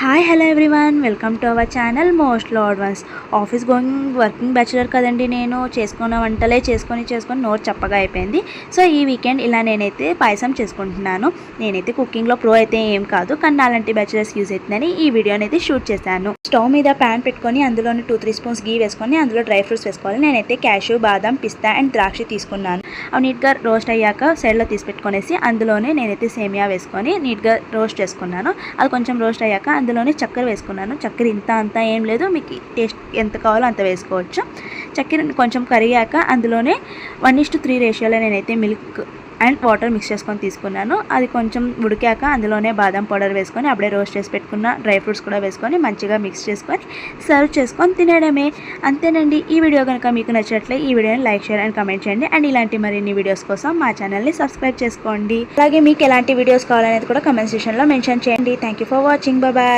Hi hello everyone, welcome to our channel most lord once. Office going working bachelor కదండి. నేను చేసుకున్న వంటలే చేసుకొని నోరు చప్పగా అయిపోయింది. సో ఈ వీకెండ్ ఇలా నేనైతే పాయసం చేసుకుంటున్నాను. నేనైతే కుకింగ్లో ప్రో అయితే ఏం కాదు, కానీ అలాంటి బ్యాచులర్స్ యూజ్ అవుతుందని ఈ వీడియోని అయితే షూట్ చేశాను. స్టవ్ మీద ప్యాన్ పెట్టుకొని అందులోని 2-3 స్పూన్స్ గీ వేసుకొని అందులో డ్రై ఫ్రూట్స్ వేసుకోవాలి. నేనైతే క్యాషూ, బాదం, పిస్తా అండ్ ద్రాక్ష తీసుకున్నాను. అవి నీట్గా రోస్ట్ అయ్యాక సైడ్లో తీసి పెట్టుకొనేసి అందులోనే నేనైతే సేమియా వేసుకొని నీట్గా రోస్ట్ చేసుకున్నాను. అది కొంచెం రోస్ట్ అయ్యాక అందులోనే చక్కెర వేసుకున్నాను. చక్కెర అంతా ఏం లేదు, మీకు టేస్ట్ ఎంత కావాలో అంత వేసుకోవచ్చు. చక్కెర కొంచెం కరిగాక అందులోనే 1:3 రేషియోలో నేనైతే మిల్క్ అండ్ వాటర్ మిక్స్ చేసుకొని తీసుకున్నాను. అది కొంచెం ఉడికాక అందులోనే బాదం పౌడర్ వేసుకొని అప్పుడే రోస్ట్ చేసి పెట్టుకున్న డ్రై ఫ్రూట్స్ కూడా వేసుకొని మంచిగా మిక్స్ చేసుకొని సర్వ్ చేసుకొని తినడమే. అంతేనండి. ఈ వీడియో కనుక మీకు నచ్చినట్లే ఈ వీడియోని లైక్, షేర్ అండ్ కామెంట్ చేయండి. అండ్ ఇలాంటి మరిన్ని వీడియోస్ కోసం మా ఛానల్ని సబ్స్క్రైబ్ చేసుకోండి. అలాగే మీకు ఎలాంటి వీడియోస్ కావాలనేది కూడా కామెంట్ సెక్షన్లో మెన్షన్ చేయండి. Thank you for watching. Bye.